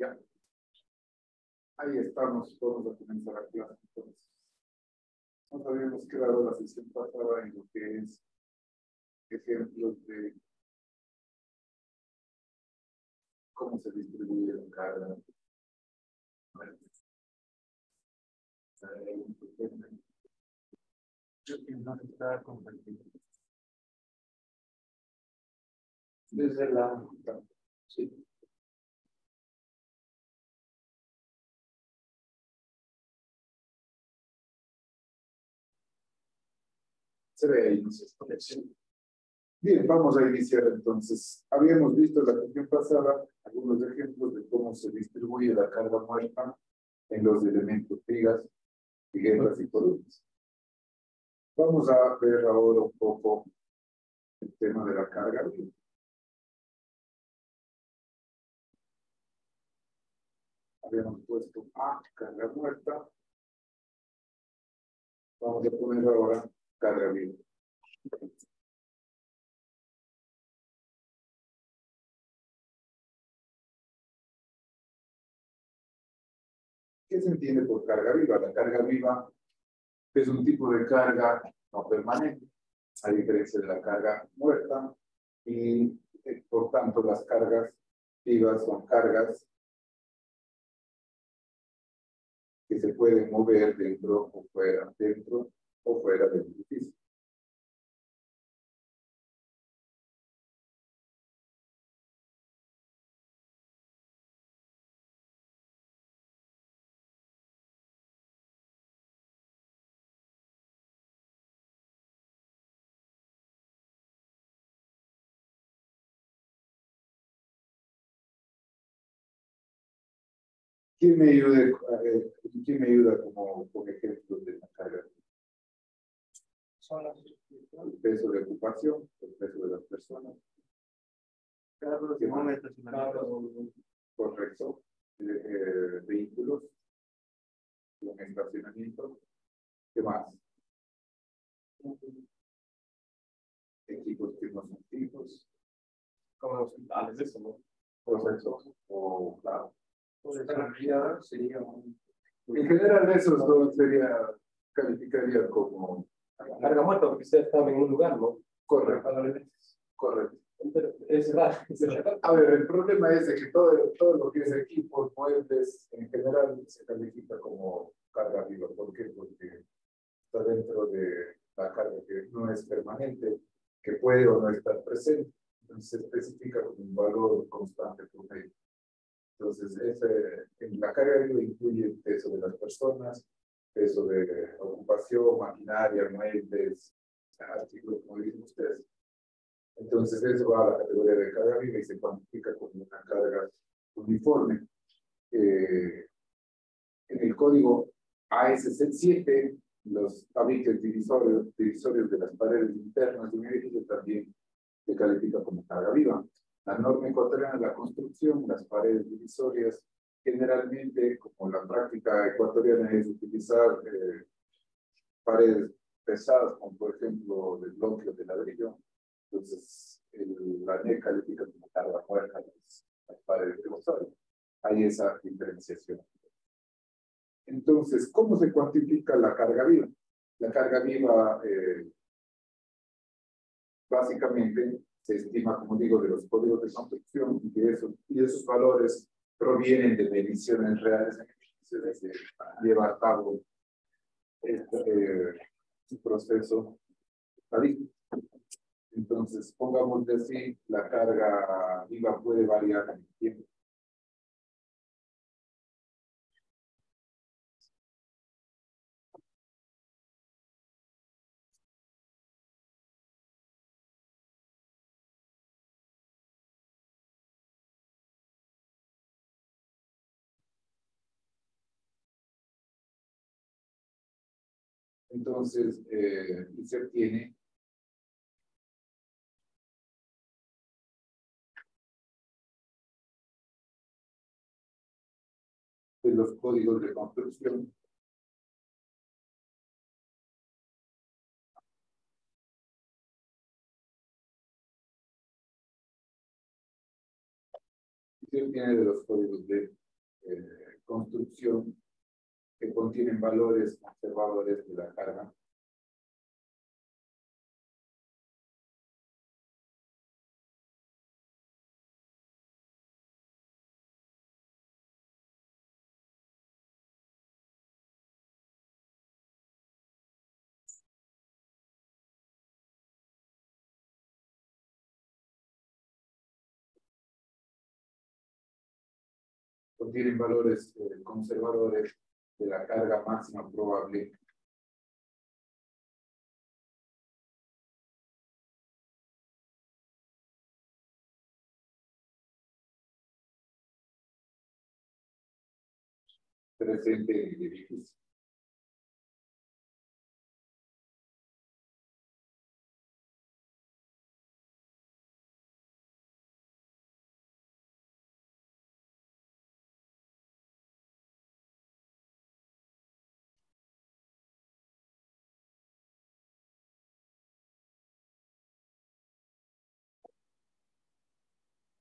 Ya, ahí estamos, vamos a comenzar la clase. Entonces, nos habíamos quedado la sesión pasada en lo que es ejemplos de cómo se distribuye la carga. Desde la... Sí. Se ve ahí, no sé, conexión. Bien, vamos a iniciar entonces. Habíamos visto la sesión pasada algunos ejemplos de cómo se distribuye la carga muerta en los elementos vigas, tigueras y columnas. Vamos a ver ahora un poco el tema de la carga viva. Habíamos puesto A, carga muerta. Vamos a poner ahora carga viva. ¿Qué se entiende por carga viva? La carga viva es un tipo de carga no permanente, a diferencia de la carga muerta, y por tanto las cargas vivas son cargas que se pueden mover dentro o fuera del edificio. ¿Quién me ayuda como ejemplo de la carga? El peso de ocupación, el peso de las personas. Correcto. Vehículos, un estacionamiento. ¿Qué más? Equipos que no son fijos. Como los hospitales, eso, ¿no? Procesos o claro. En general, esos dos calificaría como carga muerta, porque ustedes estaban en un lugar, ¿no? Correcto. Correcto. Es raro. A ver, el problema es de que todo lo que es equipos, muebles, en general se califica como carga viva. ¿Por qué? Porque está dentro de la carga que no es permanente, que puede o no estar presente. Entonces se especifica como un valor constante por medio. Entonces, en la carga viva incluye el peso de las personas, peso de ocupación, maquinaria, muebles, artículos, como dicen ustedes. Entonces, eso va a la categoría de carga viva y se cuantifica como una carga uniforme. En el código AS7, los tabiques divisorios de las paredes internas de un edificio también se califica como carga viva. La norma ecuatoriana de la construcción, las paredes divisorias, generalmente, como la práctica ecuatoriana es utilizar paredes pesadas, como por ejemplo de bloque o de ladrillo, entonces la ANEC califica como carga muerta las paredes divisorias. Hay esa diferenciación. Entonces, ¿cómo se cuantifica la carga viva? La carga viva básicamente se estima, como digo, de los códigos de construcción y esos valores provienen de mediciones reales en edificios de llevar a cabo su proceso estadístico. Entonces, pongamos de así, la carga viva puede variar en el tiempo. Entonces, se obtiene de los códigos de construcción se obtiene de los códigos de construcción que contienen valores conservadores de la carga. Contienen valores conservadores de la carga máxima probable presente en el edificio.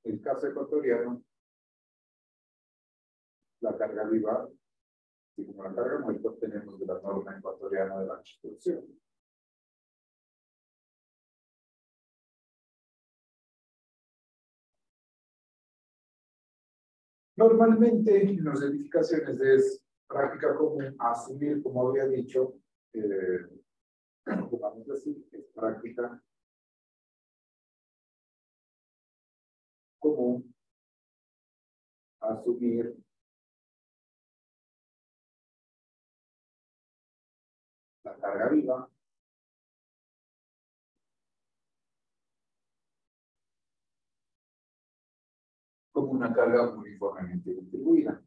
El caso ecuatoriano, la carga viva, y como la carga muerta obtenemos de la norma ecuatoriana de la construcción. Normalmente en las edificaciones es práctica común asumir, como había dicho, vamos a decir, es práctica común asumir la carga viva como una carga uniformemente distribuida.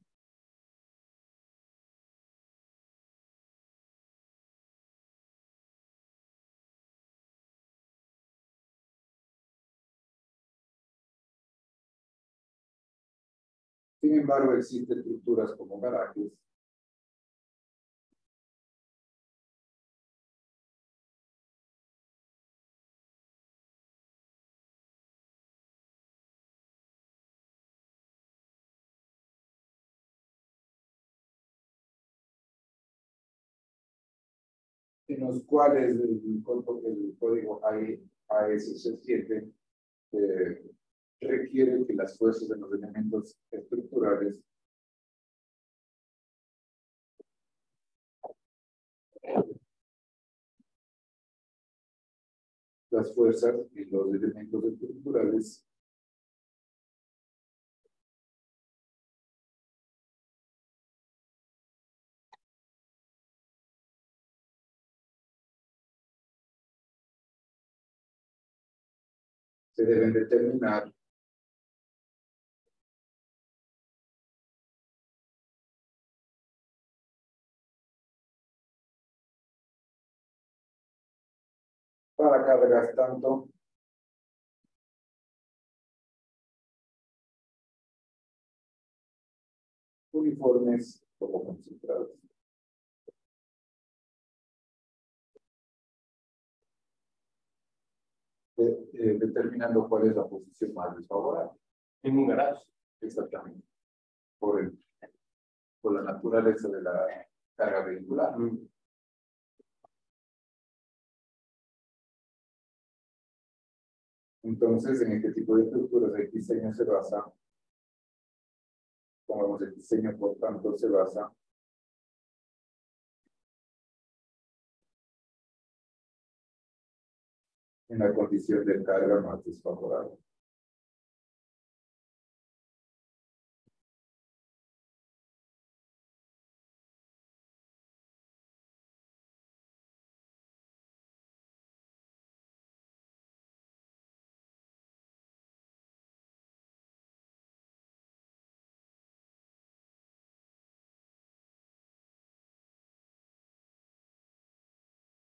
Sin embargo, existen estructuras como garajes en los cuales el código ASC7 requiere que las fuerzas de los elementos estructurales las fuerzas y los elementos estructurales se deben determinar para cargas tanto uniformes como concentrados. Determinando cuál es la posición más desfavorable. En un garage. Exactamente. Por la naturaleza de la carga vehicular. Entonces, en este tipo de estructuras, el diseño se basa, como vemos, el diseño, por tanto, se basa en la condición de carga más desfavorable.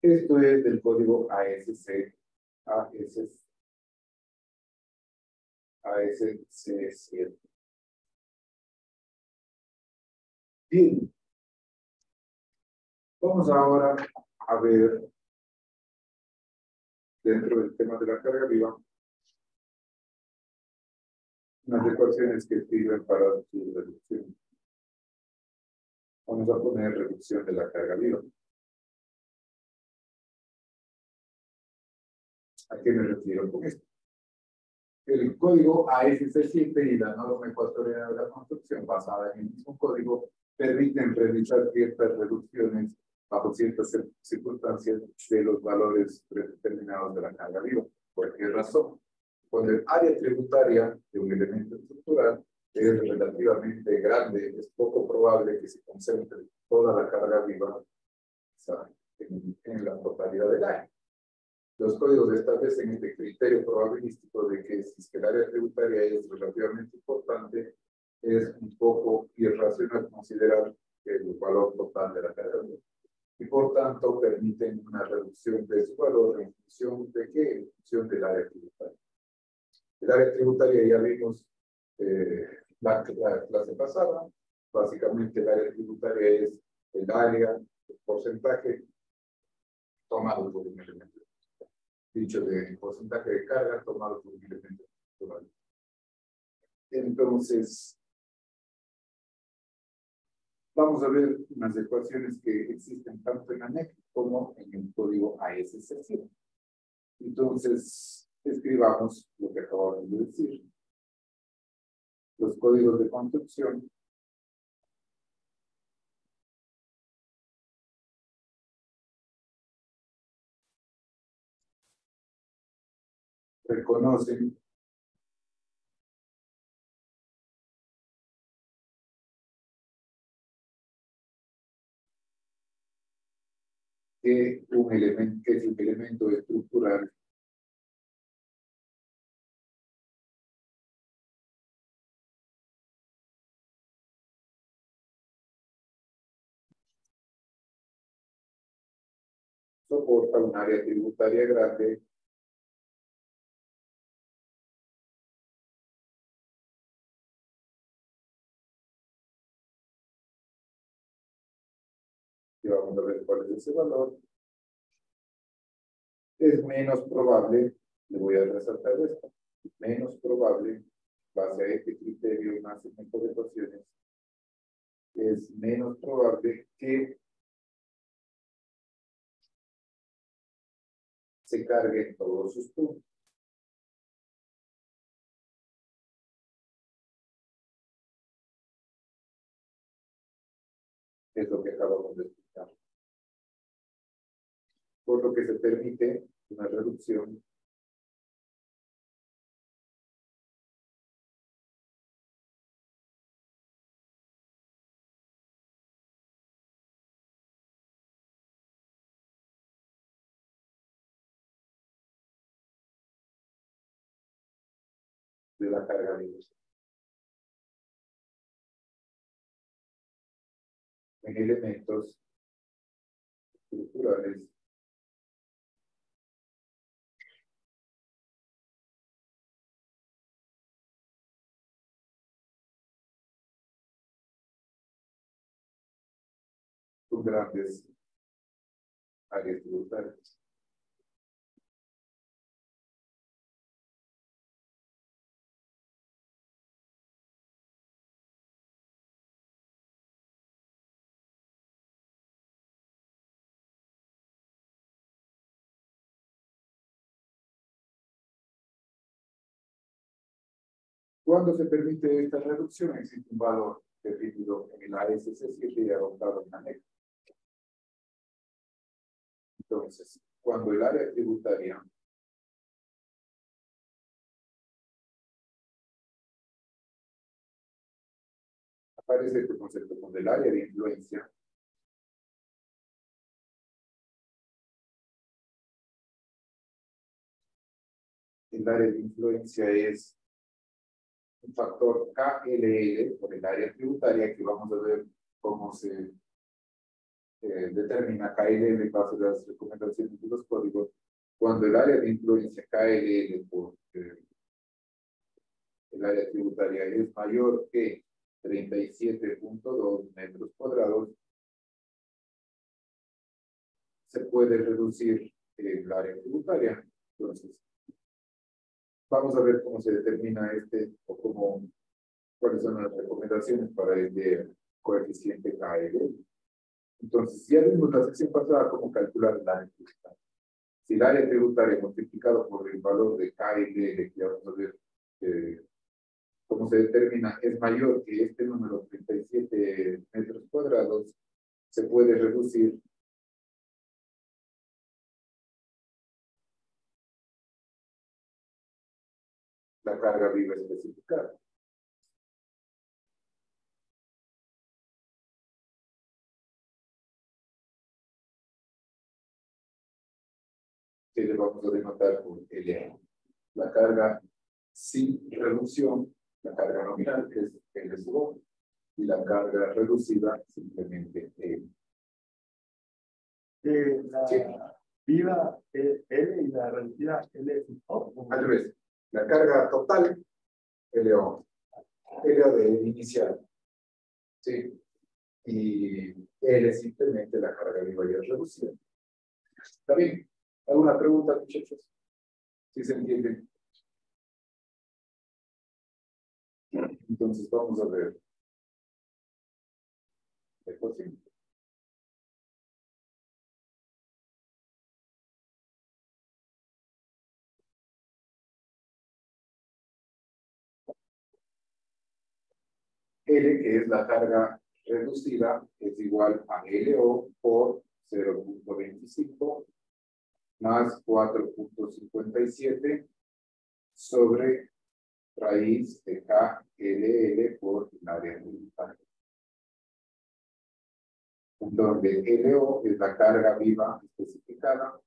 Esto es del código ASC7. Bien. Vamos ahora a ver, dentro del tema de la carga viva, unas ecuaciones que sirven para su reducción. Vamos a poner reducción de la carga viva. ¿A qué me refiero con esto? El código ASC7 y la norma ecuatoriana de la construcción, basada en el mismo código, permiten realizar ciertas reducciones bajo ciertas circunstancias de los valores predeterminados de la carga viva. ¿Por qué razón? Cuando el área tributaria de un elemento estructural es relativamente grande, es poco probable que se concentre toda la carga viva, o sea, en la totalidad del área. Los códigos establecen este criterio probabilístico de que si es que el área tributaria es relativamente importante, es un poco irracional considerar el valor total de la carga viva. Y por tanto permiten una reducción de su valor en función de qué, en función del área tributaria. El área tributaria ya vimos la clase pasada. Básicamente el área tributaria es el área, el porcentaje tomado por un elemento. Dicho de porcentaje de carga tomado por un elemento estructural. Entonces, vamos a ver unas ecuaciones que existen tanto en ANEC como en el código ASC7. Entonces, escribamos lo que acabamos de decir. Los códigos de construcción reconocen que es un elemento estructural soporta un área tributaria grande y vamos a ver cuál es ese valor. Es menos probable, le voy a resaltar esto, menos probable, base a este criterio más en estas ecuaciones, es menos probable que se carguen todos sus puntos. Es lo que acabamos de explicar. Por lo que se permite una reducción de la carga libre. En elementos estructurales con grandes áreas tributarias. Cuando se permite esta reducción, existe un valor definido en el ASC7 y adoptado en la ANEC. Entonces, cuando el área tributaria aparece este concepto como el área de influencia, el área de influencia es un factor KLL por el área tributaria, que vamos a ver cómo se determina KLL en base a las recomendaciones de los códigos. Cuando el área de influencia KLL por el área tributaria es mayor que 37.2 metros cuadrados, se puede reducir el área tributaria. Entonces, vamos a ver cómo se determina o cuáles son las recomendaciones para coeficiente KL. Entonces, ya vimos la sección pasada cómo calcular el área tributaria. Si el área tributaria multiplicado por el valor de KL, que ya vamos a ver cómo se determina, es mayor que este número, 37 metros cuadrados, se puede reducir la carga viva especificada. Que le vamos a denotar por LA. La carga sin reducción, la carga nominal es LSO, y la carga reducida simplemente L. La Sí. viva L y la reducida L. Al revés, la carga total LO, LO de inicial, ¿sí? Y L es simplemente la carga viva y reducida. ¿Está bien? ¿Alguna pregunta, muchachos? ¿Sí se entiende? Entonces vamos a ver la ecuación. L, que es la carga reducida, es igual a LO por 0.25 más 4.57 sobre raíz de KLL por el área tributaria. Donde LO es la carga viva especificada.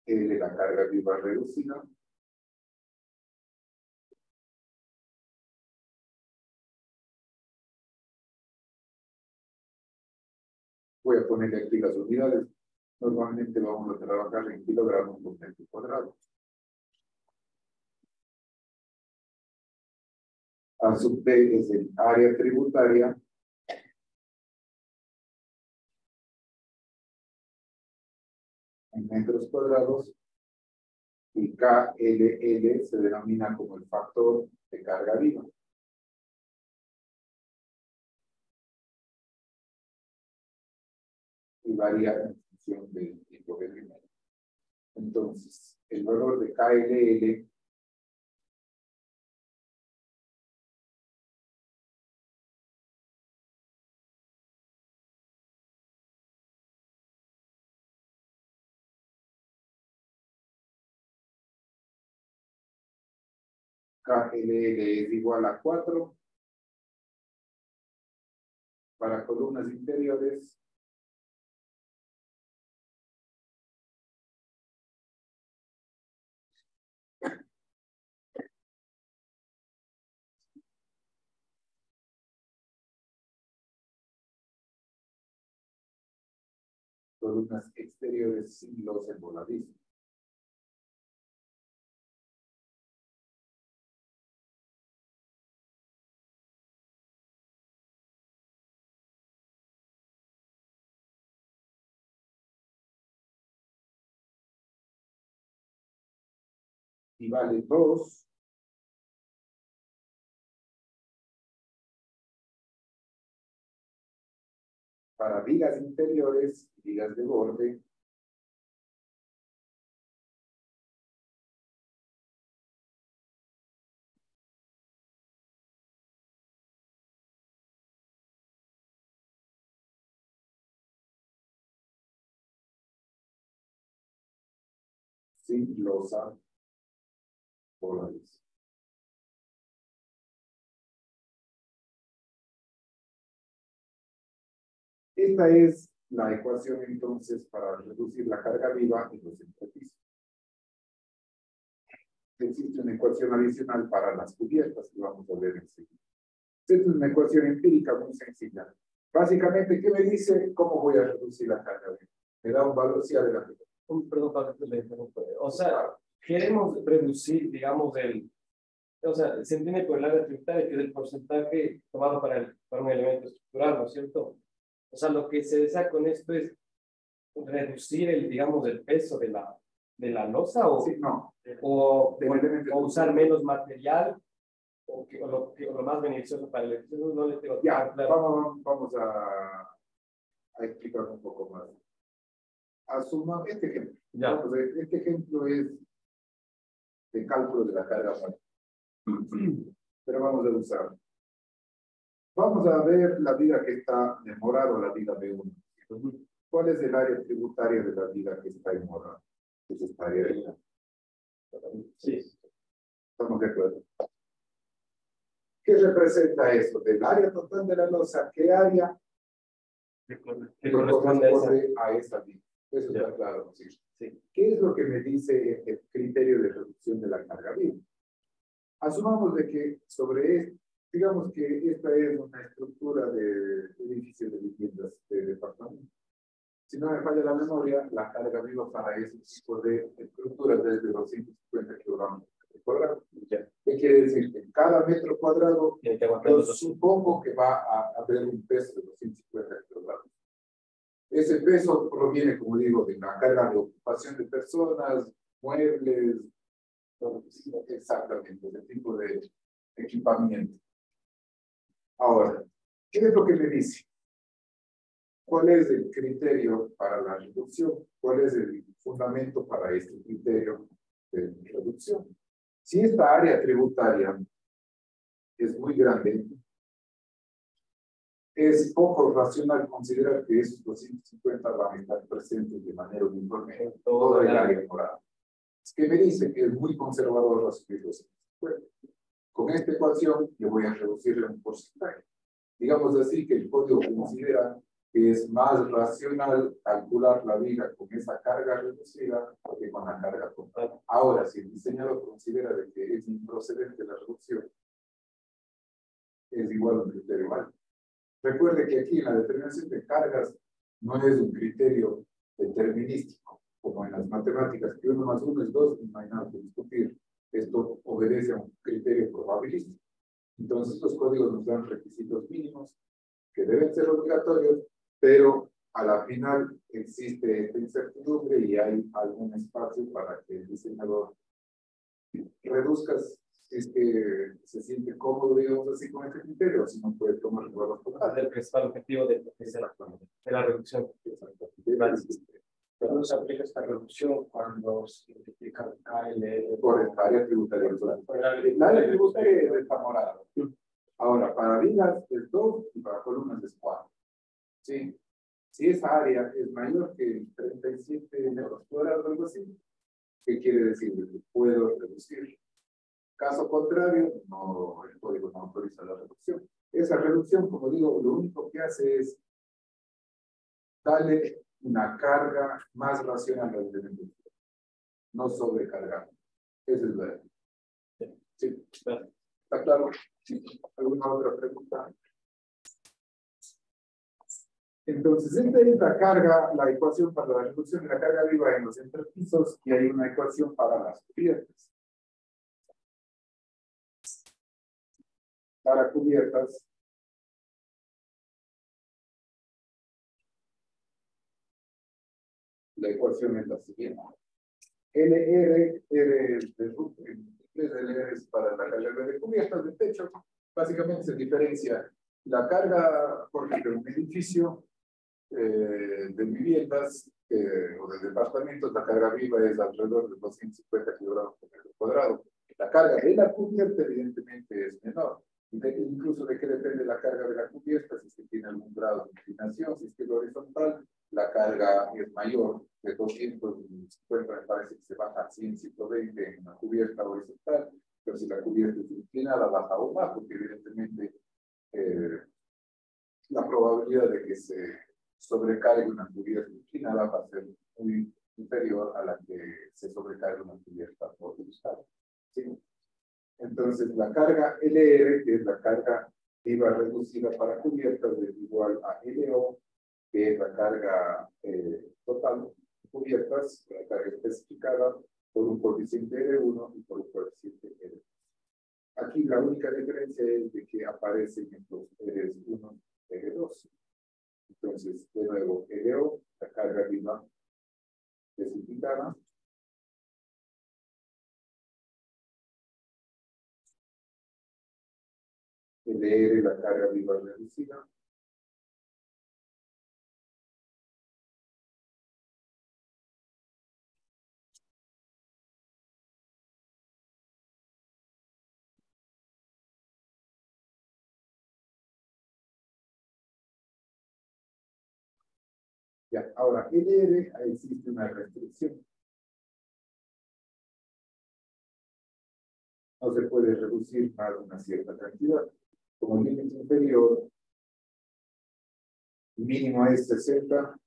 L la carga viva reducida. Voy a ponerle aquí las unidades. Normalmente vamos a trabajar en kilogramos por metro cuadrado. A sub P es el área tributaria. En metros cuadrados. Y KLL se denomina como el factor de carga viva. Y varía en función del tipo de primero. Entonces, el valor de KLL KLL es igual a 4 para columnas interiores. Columnas exteriores sin los voladizos. Y vale 2 para vigas interiores, vigas de borde. Sin losa voladizos. Esta es la ecuación entonces para reducir la carga viva en los entrepisos. Existe una ecuación adicional para las cubiertas que vamos a ver enseguida. Esta es una ecuación empírica muy sencilla. Básicamente, ¿qué me dice? ¿Cómo voy a reducir la carga viva? Me da un valor si adelante. Perdón, Pablo, que le interrumpa. O sea, queremos reducir, digamos, o sea, se entiende por el área tributaria, que es el porcentaje tomado para un elemento estructural, ¿no es cierto? O sea, lo que se desea con esto es reducir digamos, el peso de de la losa Sí, no. o usar menos material o lo más beneficioso para el edificio? No le tengo Ya, claro. vamos a explicar un poco más. Asuma este ejemplo. Ya. Vamos a ver, este ejemplo es de cálculo de la carga horaria. Pero vamos a usar. Vamos a ver la viga que está en morado, la viga B1. ¿Cuál es el área tributaria de la viga que está en morado? Es esta área de la. Sí. Estamos de acuerdo. ¿Qué representa eso? Del área total de la losa, ¿qué área ¿Qué corresponde a esa viga? Eso ya. está claro, ¿sí? Sí. ¿Qué es lo que me dice el criterio de reducción de la carga viva? Asumamos de que sobre esto, digamos que esta es una estructura de edificios de viviendas de departamento. Si no me falla la memoria, la carga viva para ese tipo de estructuras es de 250 kilogramos por cuadrado. ¿Qué quiere decir? Que en cada metro cuadrado, yo supongo que va a haber un peso de 250 kilogramos. Ese peso proviene, como digo, de la carga de ocupación de personas, muebles, exactamente, ese tipo de equipamiento. Ahora, ¿qué es lo que me dice? ¿Cuál es el criterio para la reducción? ¿Cuál es el fundamento para este criterio de reducción? Si esta área tributaria es muy grande, es poco racional considerar que esos 250 van a estar presentes de manera uniforme en todo el área morada. Es que me dice que es muy conservador asumir los 250. Con esta ecuación yo voy a reducirle un porcentaje. Digamos así que el código considera que es más racional calcular la viga con esa carga reducida que con la carga total. Ahora, si el diseñador considera de que es improcedente la reducción, es igual a un criterio alto. Recuerde que aquí en la determinación de cargas no es un criterio determinístico, como en las matemáticas, que 1 más 1 es 2 y no hay nada que discutir. Esto obedece a un criterio probabilístico. Entonces, los códigos nos dan requisitos mínimos que deben ser obligatorios, pero a la final existe esta incertidumbre y hay algún espacio para que el diseñador reduzca si es que se siente cómodo, digamos así, con este criterio, si no puede tomar recuerdos totales. El principal objetivo de la reducción. ¿Cuándo se aplica esta reducción? Cuando se identifica KL por el área tributaria. La área tributaria está morada. Ahora, para vigas es 2 y para columnas es 4. ¿Sí? Si esa área es mayor que 37 metros cuadrados o algo así, ¿qué quiere decir? Que puedo reducir. Caso contrario, no, el código no autoriza la reducción. Esa reducción, como digo, lo único que hace es darle una carga más racional al elemento, no sobrecargar. Esa es la. Sí, ¿está claro? ¿Alguna otra pregunta? Entonces, esta es la carga, la ecuación para la reducción de la carga viva en los entrepisos y hay una ecuación para las cubiertas. Para cubiertas, la ecuación es la siguiente. LR, R es de ruta, LR es para la carga de cubiertas de techo. Básicamente se diferencia la carga, por ejemplo, en un edificio de viviendas o de departamentos, la carga viva es alrededor de 250 kilogramos por metro cuadrado. La carga de la cubierta, evidentemente, es menor. Incluso de qué depende la carga de la cubierta, si es que tiene algún grado de inclinación, si es que es horizontal, la carga es mayor, de 250 me parece que se baja a 100, 120 en una cubierta horizontal, pero si la cubierta es inclinada, baja aún más, porque evidentemente la probabilidad de que se sobrecargue una cubierta inclinada va a ser muy inferior a la que se sobrecargue una cubierta horizontal. ¿Sí? Entonces, la carga LR, que es la carga viva reducida para cubiertas, es igual a LO, que es la carga total de cubiertas, la carga especificada por un coeficiente R1 y por un coeficiente R2. Aquí la única diferencia es de que aparecen estos R1 y R2. Entonces, de nuevo, LO, la carga viva especificada, LR, la carga viva reducida. Ya, ahora, LR, ahí existe una restricción. No se puede reducir más de una cierta cantidad. Como límite inferior, mínimo es 60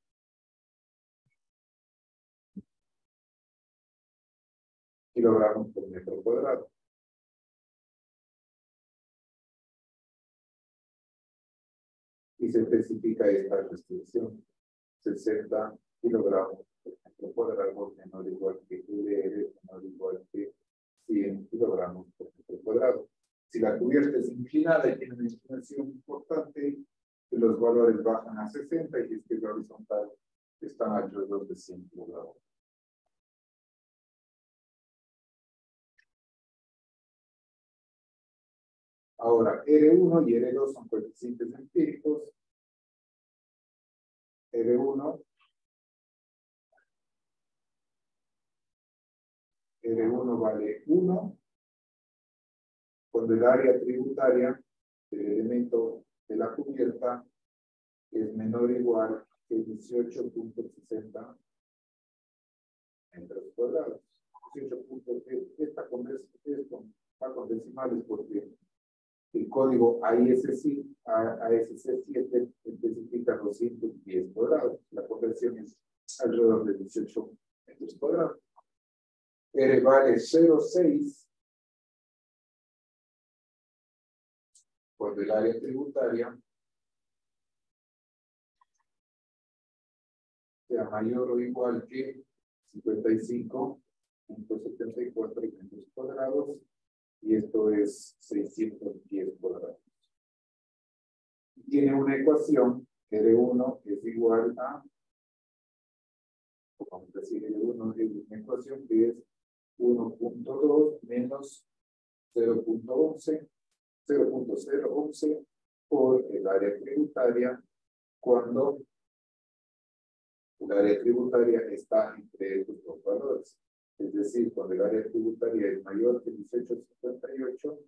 kilogramos por metro cuadrado. Y se especifica esta restricción: 60 kilogramos por metro cuadrado menor o igual que LR, menor o igual que 100 kilogramos por metro cuadrado. Si la cubierta es inclinada y tiene una inclinación importante, los valores bajan a 60 y si es que es horizontal, están alrededor de 100 kilogramos. Ahora, R1 y R2 son coeficientes empíricos. R1 vale 1 cuando el área tributaria del elemento de la cubierta es menor o igual que 18.60 metros cuadrados. 18 puntos, esta con decimales porque el código ASC7 especifica 210 cuadrados. La conversión es alrededor de 18 metros cuadrados. R vale 0,6 cuando el área tributaria sea mayor o igual que 55.74 metros cuadrados, y esto es 610 cuadrados. Tiene una ecuación, R1 es igual a, vamos a decir, R1 es una ecuación que es 1.2 menos 0.011 por el área tributaria cuando el área tributaria está entre estos dos valores. Es decir, cuando el área tributaria es mayor que 18.58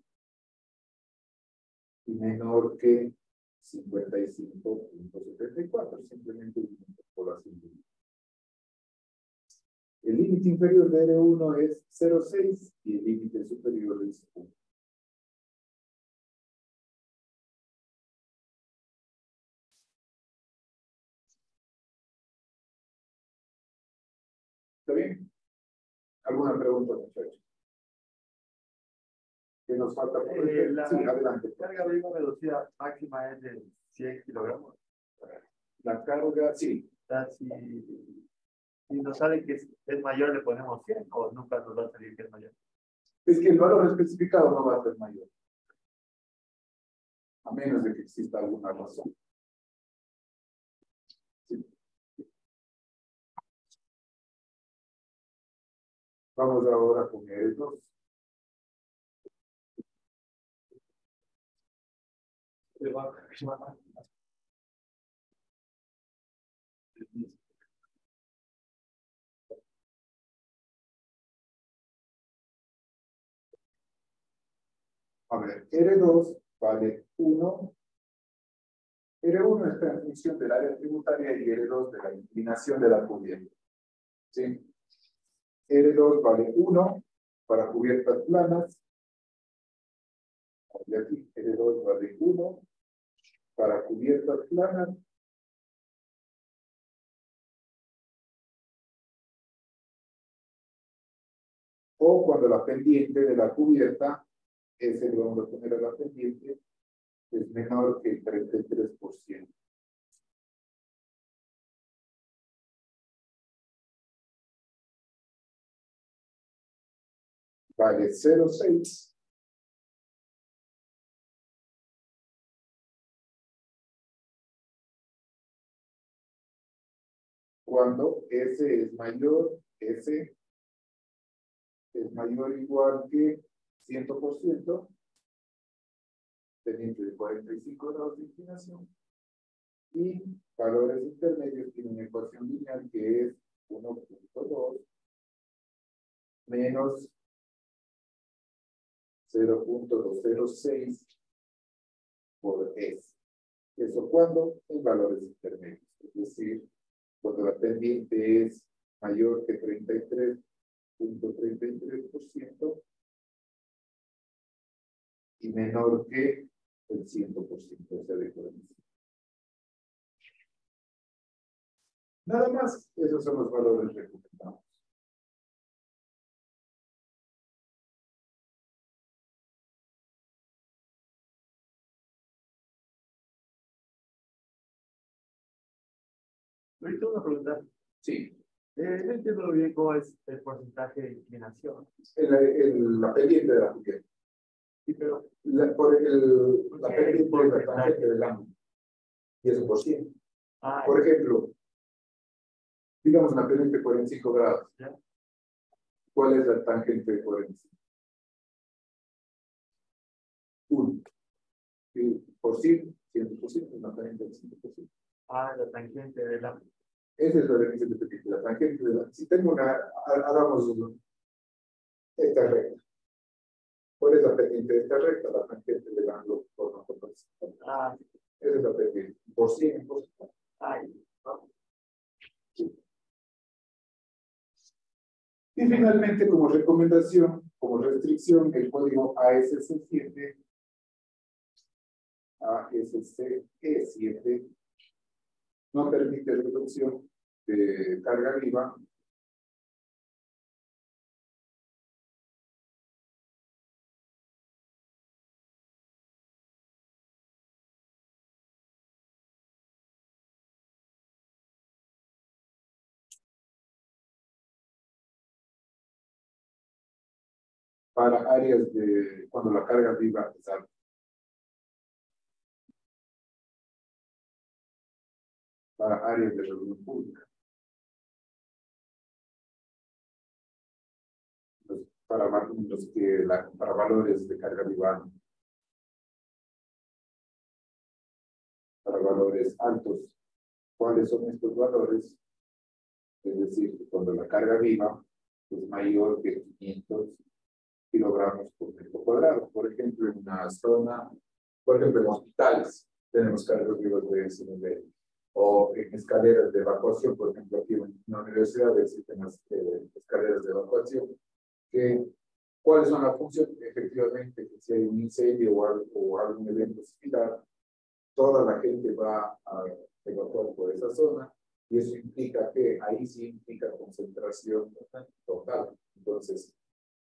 y menor que 55.74, simplemente una interpolación. El límite inferior de R1 es 0,6 y el límite superior es 1. ¿Está bien? ¿Alguna pregunta, muchachos? ¿Qué nos falta por ver? Sí, adelante. La carga viva reducida máxima es de 100 kilogramos. La carga, sí. O sea, si nos sale que es mayor, le ponemos 100 o nunca nos va a salir que es mayor. Es que el valor especificado no va a ser mayor, a menos de que exista alguna razón. Sí. Vamos ahora con R2. A ver, R2 vale 1. R1 está en función del área tributaria y R2 de la inclinación de la cubierta. ¿Sí? R2 vale 1 para cubiertas planas. De aquí, R2 vale 1 para cubiertas planas. O cuando la pendiente de la cubierta, ese le vamos a poner a la pendiente, es menor que el 33%. Vale 0,6. Cuando S es mayor o igual que 100%, pendiente de 45 grados de inclinación, y valores intermedios tienen una ecuación lineal que es 1.2 menos 0.206 por S. ¿Eso cuando? En valores intermedios. Es decir, cuando la pendiente es mayor que 33.33% y menor que el 100%, o sea, de 45. Nada más, esos son los valores recomendados. Ahorita una pregunta. Sí. No entiendo bien cómo es el porcentaje de inclinación. La pendiente de la juguete. Sí, pero La pendiente es la tangente del ángulo. Y eso por 100. Por ejemplo, digamos una pendiente de 45 grados. ¿ya? ¿Cuál es la tangente de 45? 1. Y por 100, 100%, una tangente del 100%. La tangente del ángulo. Esa es la definición de pendiente. La tangente de la... Si tengo hagamos esta recta. ¿Cuál es la pendiente de esta recta? La tangente del ángulo por no proporcional. Esa es la pendiente. Por 100, por 100. Y finalmente, como recomendación, como restricción, el código ASC7 no permite reducción de carga viva para áreas de cuando la carga viva es alta. Para áreas de reunión pública. Para valores de carga viva, para valores altos. ¿Cuáles son estos valores? Es decir, cuando la carga viva es mayor que 500 kilogramos por metro cuadrado. Por ejemplo, en una zona, por ejemplo, en hospitales, tenemos cargas vivas de ese nivel. O en escaleras de evacuación, por ejemplo, aquí en la universidad existen las escaleras de evacuación. ¿Cuáles son las funciones? Efectivamente, que si hay un incendio o algún evento similar, toda la gente va a evacuar por esa zona, y eso implica que ahí sí implica concentración total. Entonces,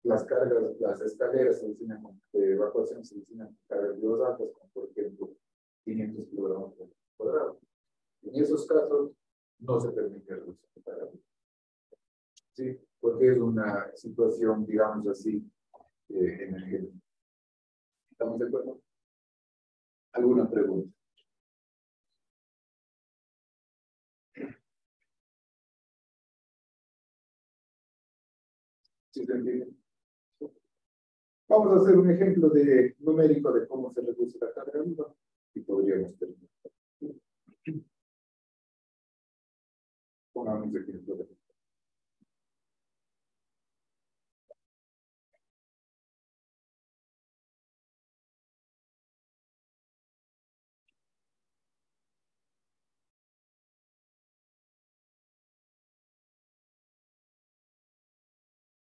las cargas, las escaleras se diseñan de evacuación, se diseñan con cargas vivas altas, como por ejemplo 500 kilogramos por cuadrado. En esos casos, no se permite reducción de carga viva. Sí, porque es una situación, digamos así, emergente. ¿Estamos de acuerdo? ¿Alguna pregunta? ¿Sí se entiende? Vamos a hacer un ejemplo numérico de cómo se reduce la carga viva y podríamos terminar. Pongamos ejemplo de...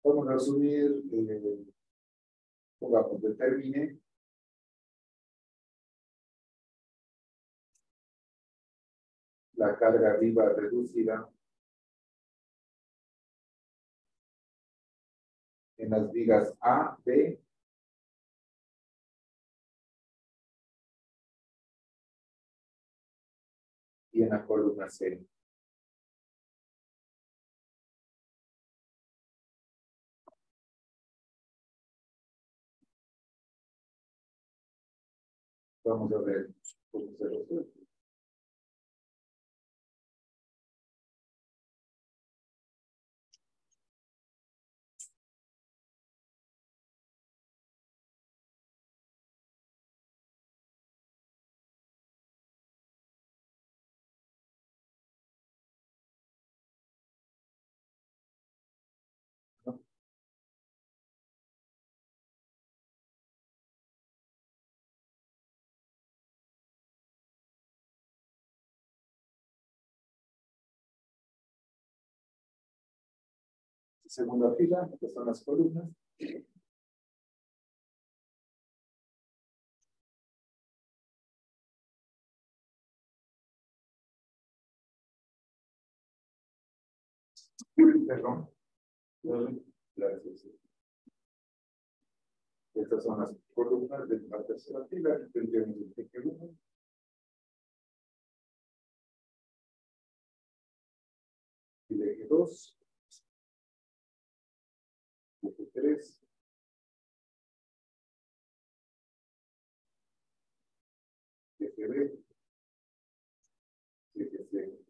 Vamos a asumir, pongamos, determine la carga viva reducida en las vigas A, B y en la columna C. Vamos a ver cómo se resuelve. segunda fila, estas son las columnas. Perdón. Gracias. Estas son las columnas de la tercera fila. Tendríamos el eje 1. El eje 2. Eje 3. Eje B. Eje C.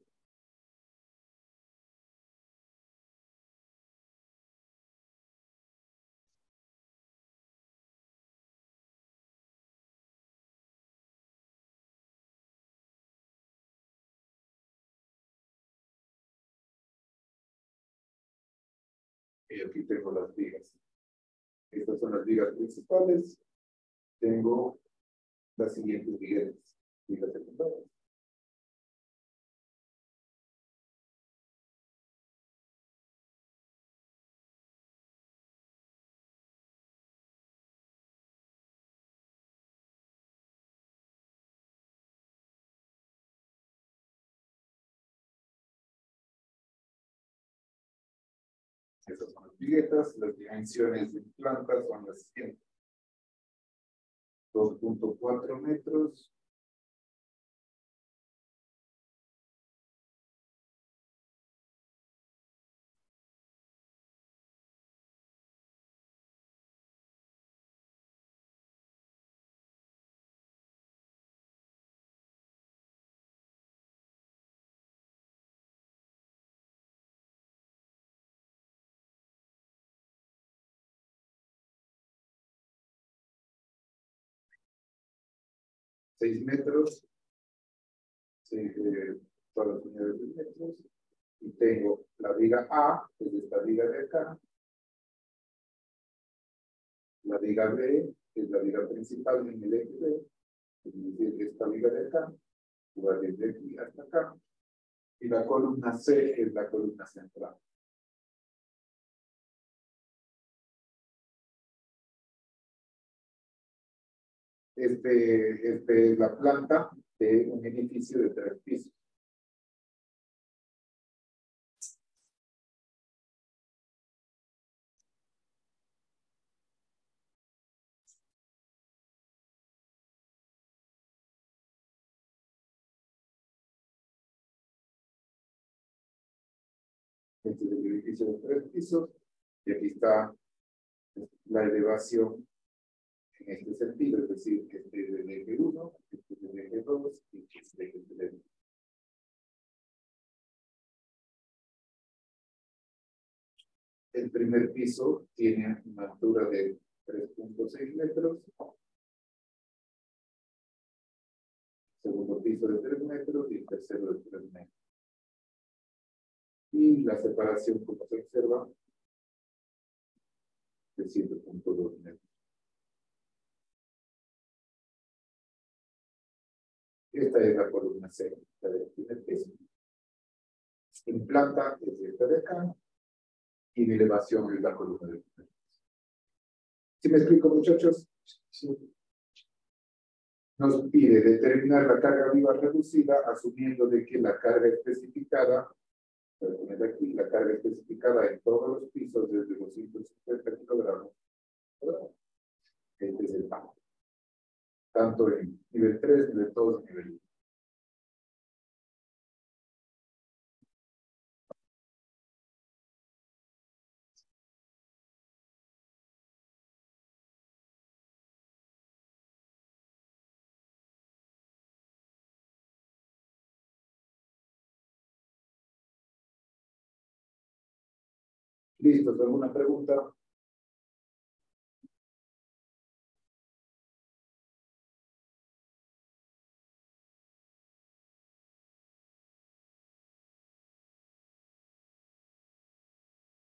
Y aquí tengo las vigas. Estas son las vigas principales. Tengo las siguientes vigas secundarias. Estas son las viguetas. Las dimensiones de planta son las siguientes: 2.4 metros. Seis metros, todas las unidades de metros, y tengo la viga A, que es esta viga de acá, la viga B, que es la viga principal en el eje B, es decir, esta viga de acá, va desde aquí hasta acá, y la columna C es la columna central. Este es la planta de un edificio de 3 pisos. Este es el edificio de 3 pisos, y aquí está la elevación en este sentido, es decir, que este es del eje 1, este es del eje 2, y este es del eje 3. El primer piso tiene una altura de 3.6 metros. Segundo piso de 3 metros y el tercero de 3 metros. Y la separación, como se observa, de 7.2 metros. Esta es la columna C, la del primer piso. En planta es esta de acá, y en elevación es la columna del primer piso. ¿Sí me explico, muchachos? Sí. Nos pide determinar la carga viva reducida, asumiendo de que la carga especificada, voy a poner aquí, la carga especificada en todos los pisos desde los 150 kilogramos, este es el pago. Tanto en nivel 3, nivel 2 y nivel 1. ¿Listos? ¿Alguna pregunta?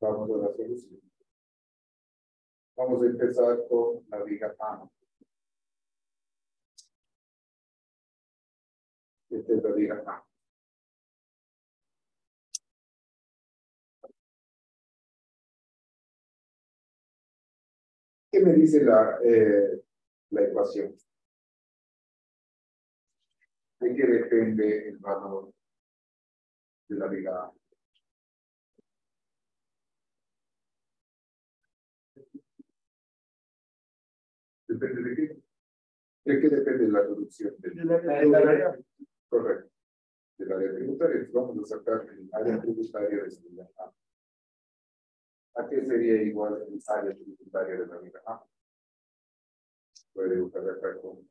Vamos a la solución. Vamos a empezar con la viga A. Esta es la viga A. ¿Qué me dice la ecuación? ¿De qué depende el valor de la viga A? ¿Depende de qué? ¿De qué depende la reducción? Correcto. Del área tributaria. Entonces vamos a sacar el área tributaria de la viga A. ¿A qué sería igual el área tributaria de la viga A? Puede buscar acá con...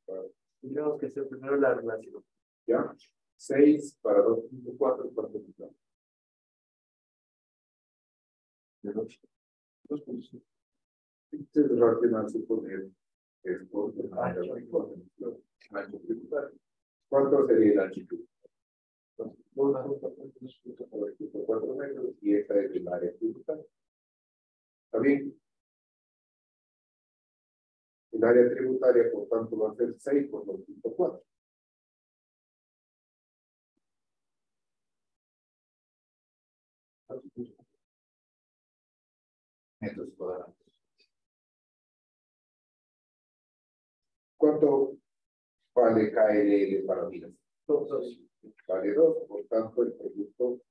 Tendríamos que hacer primero la relación. ¿Ya? 6 para 2.4, ¿cuánto es? De 2.5. Este es racional suponer que es por el ancho tributario. ¿Cuánto sería el ancho tributario? 4 metros y esta es el área tributaria. ¿Está bien? El área tributaria, por tanto, va a ser 6 por 2.4. Metros cuadrados. ¿Cuánto vale KLL para milas? 2. Vale 2, por tanto, el producto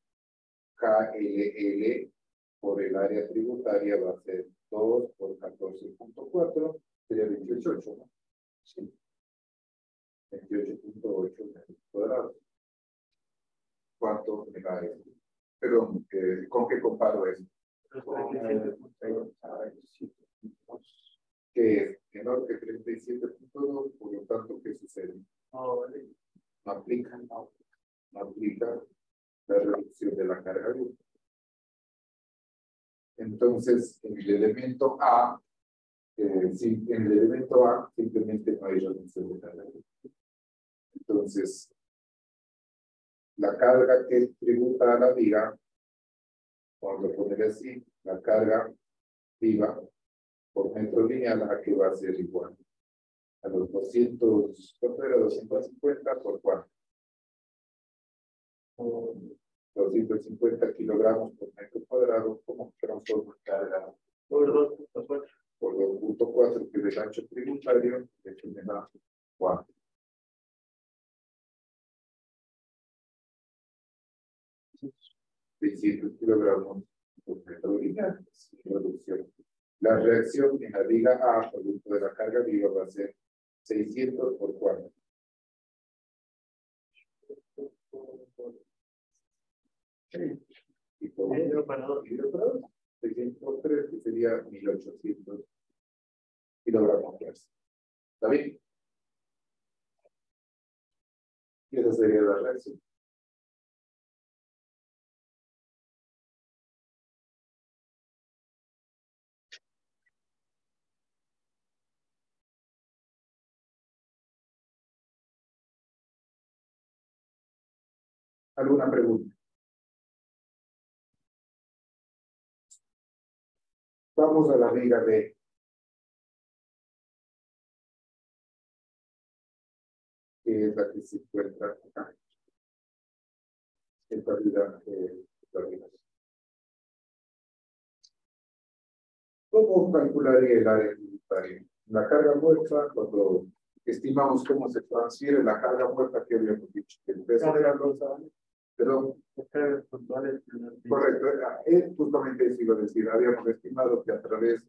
KLL por el área tributaria va a ser 2 por 14.4, sería 28.8, ¿no? Sí. 28.8 metros cuadrados. ¿Cuánto me da eso? Perdón, ¿con qué comparo eso? Que es menor que 37.2, por lo tanto, ¿qué sucede? No aplica la reducción de la carga bruta. Entonces, en el elemento A, simplemente no hay reducción de carga bruta. Entonces, la carga que tributa a la viga, vamos a poner así, la carga viva por metro lineal, ¿a qué va a ser igual? A los 200, ¿cuánto era? 250 por cuánto? 250 kilogramos por metro cuadrado, ¿cómo transforma carga? Por 2.4. Por 2.4, que es el ancho tributario, que me da 4. kilogramos por metro lineal, sin reducción. La reacción en la viga A, producto de la carga viva, va a ser 600 por 4. Y por 600 por 3, que sería 1800 kilogramos por fuerza. ¿Está bien? Y esa sería la reacción. ¿Alguna pregunta? Vamos a la viga B. Que es la que se encuentra acá. Esta viga la viga. ¿Cómo calcularía el área tributaria? La carga muerta, cuando estimamos cómo se transfiere la carga muerta, que habíamos dicho, que el peso de la losa, perdón, correcto, justamente eso iba a decir, habíamos estimado que a través,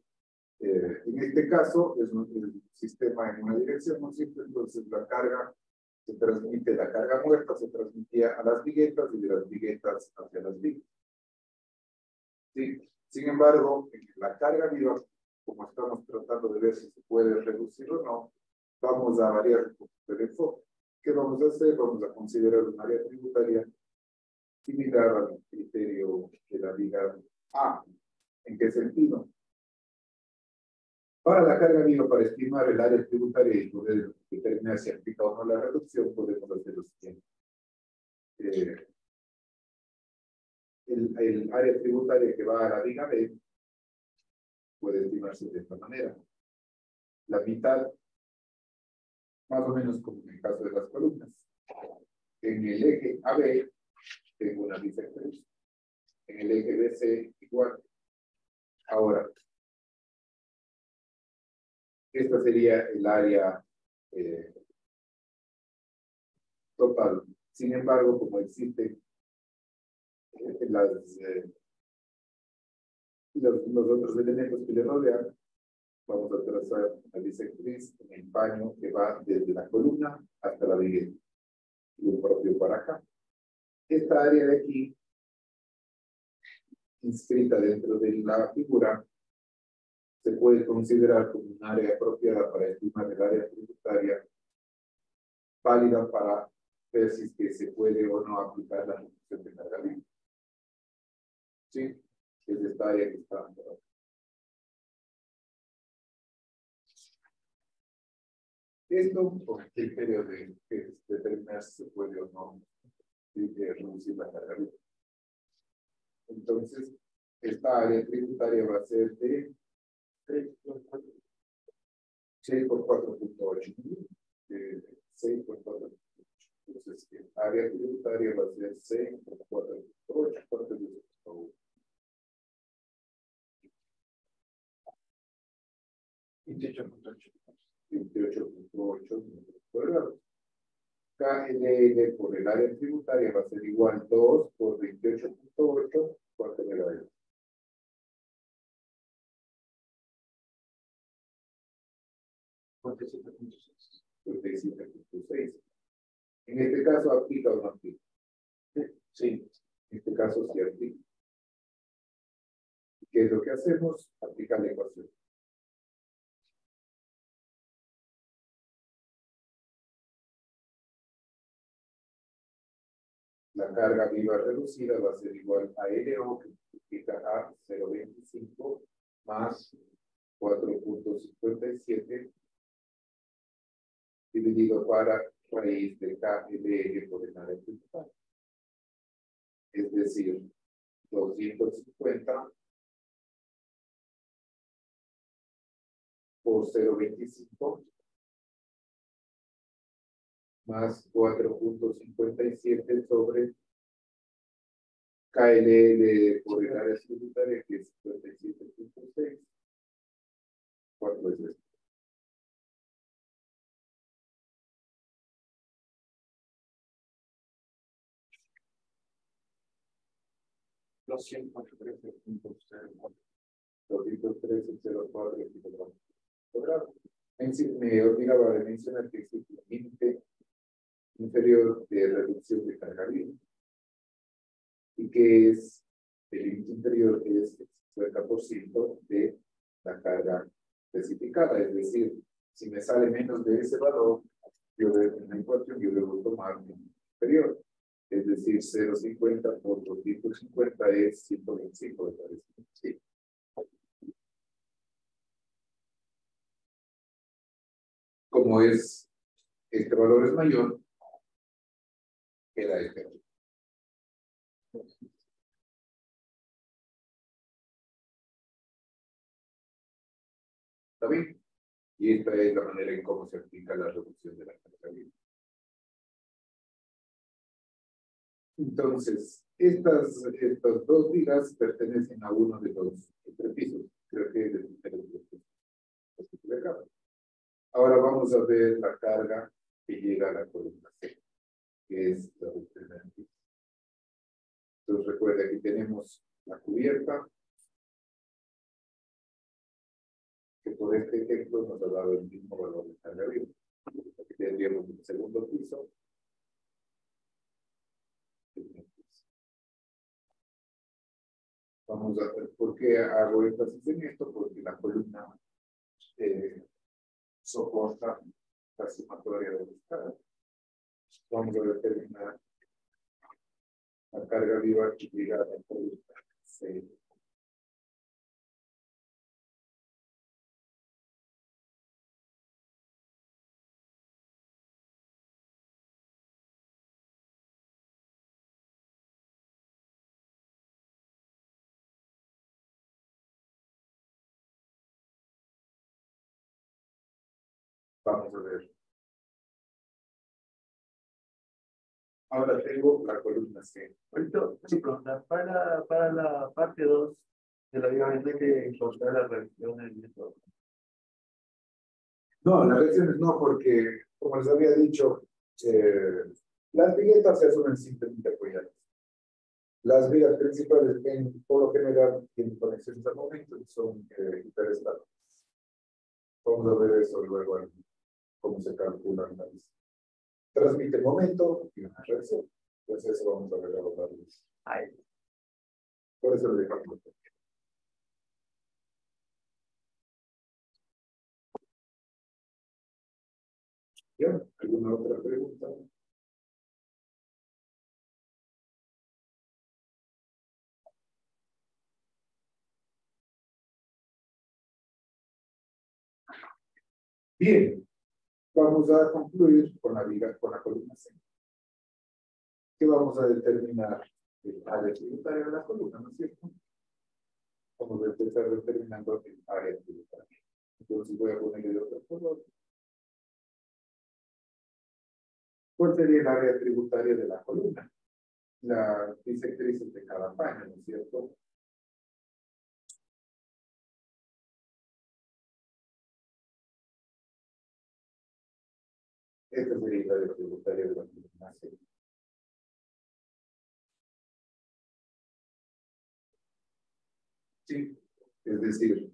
en este caso, es un sistema en una dirección muy simple, entonces la carga se transmite, la carga muerta se transmitía a las viguetas y de las viguetas hacia las vigas. Sí. Sin embargo, en la carga viva, como estamos tratando de ver si se puede reducir o no, vamos a variar un poco el enfoque. ¿Qué vamos a hacer? Vamos a considerar un área tributaria similar al criterio de la viga A. ¿En qué sentido? Para la carga viva, para estimar el área tributaria y poder determinar si aplica o no la reducción, podemos hacer lo siguiente. El área tributaria que va a la viga B puede estimarse de esta manera. La mitad, más o menos como en el caso de las columnas. En el eje AB tengo una bisectriz. En el eje BC igual. Ahora, Esta sería el área total. Sin embargo, como existen los otros elementos que le rodean, vamos a trazar una bisectriz en el paño que va desde la columna hasta la viga y el propio para acá. Esta área de aquí, inscrita dentro de la figura, se puede considerar como un área apropiada para estimar el área tributaria, válida para ver si es que se puede o no aplicar la reducción de carga libre. ¿Sí? Es esta área que está. Esto con el criterio de determinar si se puede o no reducir la carga libre. Entonces, esta área tributaria va a ser de 6 por 4.8. 6 por 4.8. Entonces, el área tributaria va a ser 6 por 4.8, 4.8. 28.8. 28.8 metros cuadrados. KLL por el área tributaria va a ser igual 2 por 28.8 cuarto de la área. ¿47.6? 47.6. En este caso, ¿aplica o no aplica? Sí. En este caso, sí aplica. ¿Qué es lo que hacemos? Aplicar la ecuación. La carga viva reducida va a ser igual a LO, que multiplica a 0.25 más 4.57 dividido para raíz de KLL por el área tributaria. Es decir, 250 por 0.25 más 4.57 sobre KLL por el área tributaria, que es 57.6. ¿Cuánto es esto? Los 113.04. 213.04. Me obligaba a mencionar que existe un límite inferior de reducción de carga libre. ¿Y que es el límite inferior? Es el 50% de la carga especificada. Es decir, si me sale menos de ese valor, yo en la ecuación yo debo tomar un inferior. Es decir, 0.50 por 250 es 125, me parece. Sí. Como es, este valor es mayor, queda este. ¿Está bien? Y esta es la manera en cómo se aplica la reducción de la carga libre. Entonces, estas dos vigas pertenecen a uno de los entrepisos. Creo que es de los de acá. Ahora vamos a ver la carga que llega a la columna C, que es la del primer piso. Entonces, recuerda que tenemos la cubierta, que por este ejemplo nos ha dado el mismo valor de carga viva. Aquí tendríamos el segundo piso. Vamos a ver por qué hago énfasis en esto, porque la columna soporta la sumatoria de las cargas. Vamos a determinar la carga viva que llega a la columna C. Vamos a ver. Ahora tengo la columna C. Ahorita, sí, pregunta, para la parte 2 de la viga hay que encontrar las reacciones de esto. No, las reacciones no, porque, como les había dicho, las viguetas se asumen simplemente apoyadas. Las vigas principales, por lo general, tienen conexiones al momento y son hiperestáticas. Vamos a ver eso luego, cómo se calcula la lista. Transmite momento y una reacción. Entonces, eso vamos a ver ahora. Por eso lo dejamos. ¿Ya? ¿Alguna otra pregunta? Bien, vamos a concluir con la viga, con la columna C. ¿Qué vamos a determinar? El área tributaria de la columna, ¿no es cierto? Vamos a empezar determinando el área tributaria. Entonces voy a ponerle de otra color. ¿Cuál sería el área tributaria de la columna? La bisectrices de cada paño, ¿no es cierto? Esta sería el área tributaria de la columna C. Sí, es decir,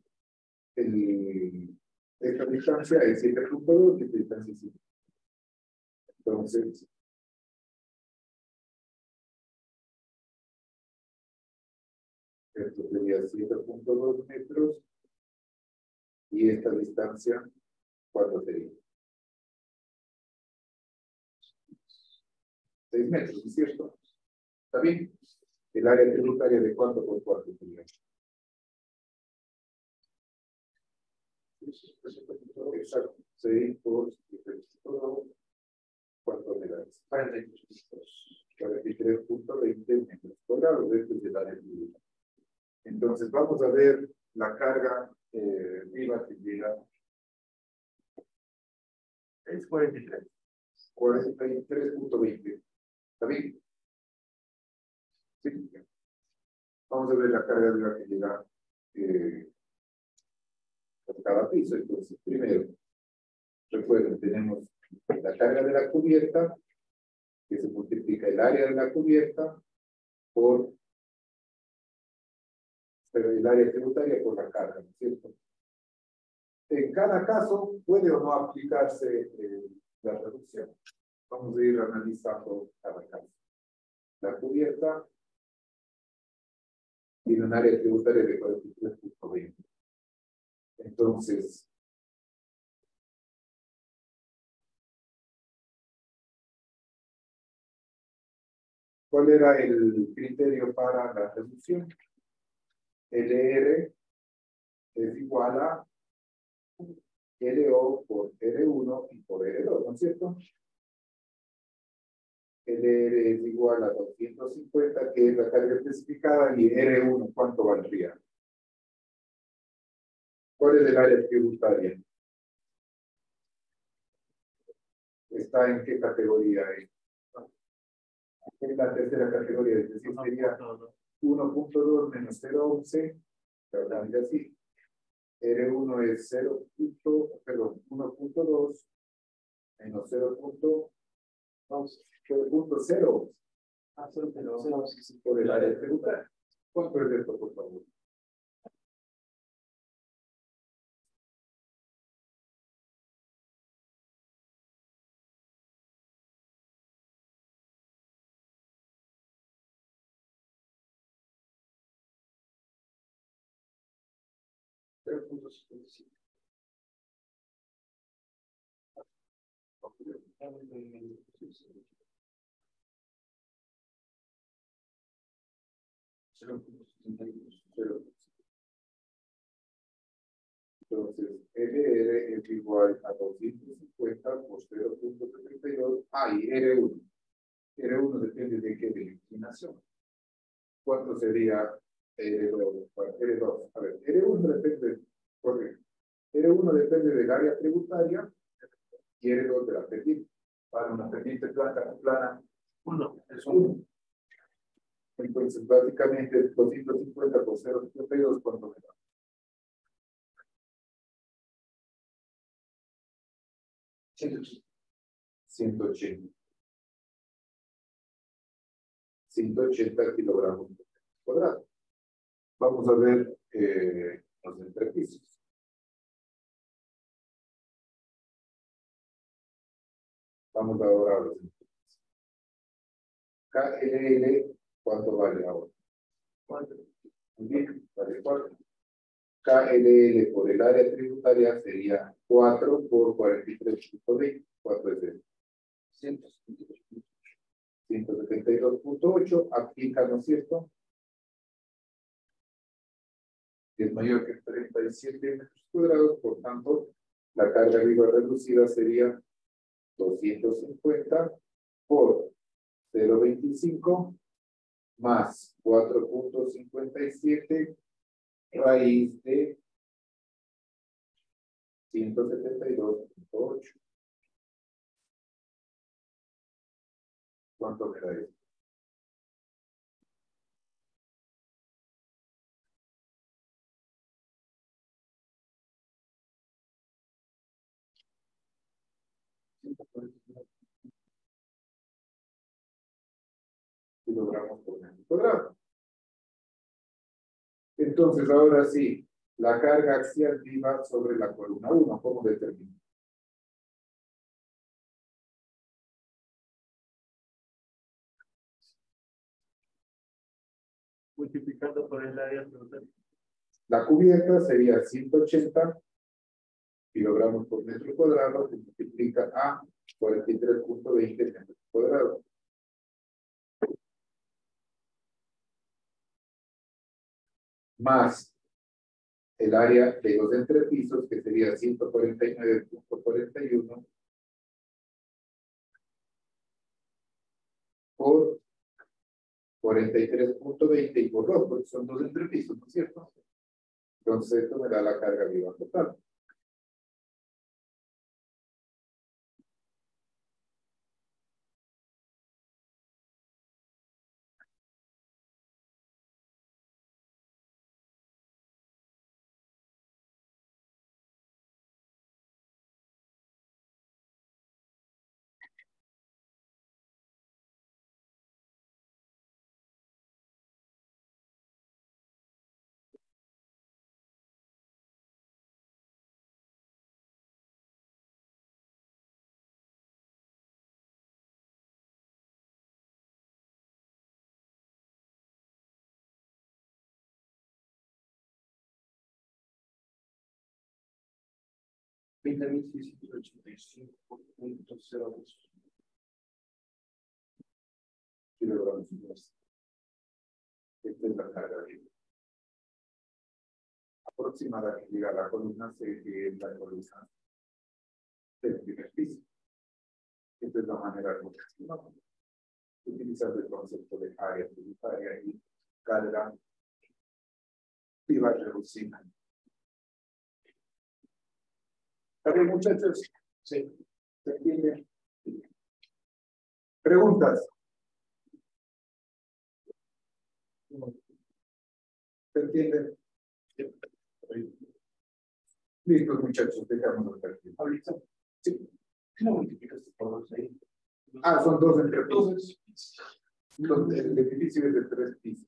esta distancia es 7.2 y esta distancia es 7. Entonces, esto sería 7.2 metros y esta distancia, ¿cuánto sería? 6 metros, ¿no es cierto? ¿Está bien? El área tributaria de cuánto por cuánto sería. Exacto. 6 por 7.2. ¿Cuánto me da? 43.20 metros cuadrados. Este es el área tributaria. Entonces, vamos a ver la carga viva que llega. Es 43. 43.20. ¿Está bien? Sí. Vamos a ver la carga viva que llega por cada piso. Entonces, primero, recuerden, tenemos la carga de la cubierta, que se multiplica el área de la cubierta por el área tributaria por la carga, ¿no es cierto? En cada caso puede o no aplicarse la reducción. Vamos a ir analizando cada caso. La cubierta tiene un área tributaria de 43.20. Entonces, ¿cuál era el criterio para la reducción? LR es igual a LO por R1 y por R2, ¿no es cierto? LR es igual a 250, que es la carga especificada, y R1, ¿cuánto valdría? ¿Cuál es el área tributaria? ¿Está en qué categoría? En la tercera categoría, es decir, sería 1.2 menos 0.11, perdón, así. R1 es 1.2 menos 0.0. Por el área tributaria. ¿Cuánto es esto, por favor? Entonces, LR es igual a 250 por 0.72. Y R1. R1 depende de qué declinación. ¿Cuánto sería R2? R2. A ver, R1 depende, correcto. R1 depende del área tributaria y R2 de la pendiente. Para una pendiente plana, 1 es 1. Entonces, básicamente, 250 por 0.72, ¿cuánto me da? 180. 180 kilogramos por metro cuadrado. Vamos a ver los entrepisos. Vamos ahora a los entrepisos. KLL, ¿cuánto vale ahora? 4. Muy bien, vale 4. KLL por el área tributaria sería 4 por 43.20. ¿Cuánto es eso? 172.8. Aplica, ¿no es cierto? Es mayor que 37 metros cuadrados, por tanto, la carga viva reducida sería 250 por 0.25 más 4.57 raíz de 172.8. ¿Cuánto me da esto? Kilogramos por metro cuadrado. Entonces, ahora sí, la carga axial viva sobre la columna 1, ¿cómo determina? Multiplicando por el área total. La cubierta sería 180 kilogramos por metro cuadrado, que multiplica a 43.20 metros cuadrados. Más el área de los entrepisos, que sería 149.41 por 43.20 y por 2, porque son 2 entrepisos, ¿no es cierto? Entonces esto me da la carga viva total. Kilogramos. Esta es la carga viva. Aproximada que llega a la columna C, que es la columna del primer piso. Esta es la manera aproximada. Utilizando el concepto de área tributaria y carga viva reducida. ¿Está bien, muchachos? Sí. ¿Se entiende? ¿Preguntas? ¿Se entiende? Listo, muchachos, dejamos el perfil. ¿Ahorita? Sí. ¿Qué no multiplicaste por 2 ahí? Ah, son 2 entrepisos. El edificio es de 3 pisos.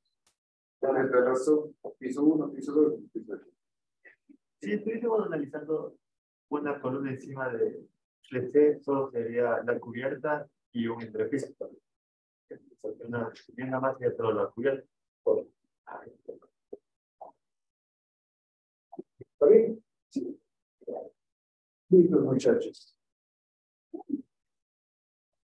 ¿Cuál es la razón? Piso 1, piso 2, piso 3. Si estuviésemos analizando una columna encima de C, solo sería la cubierta y un entrepiso. Una más que solo la cubierta. ¿Está bien? Sí. Listo, muchachos.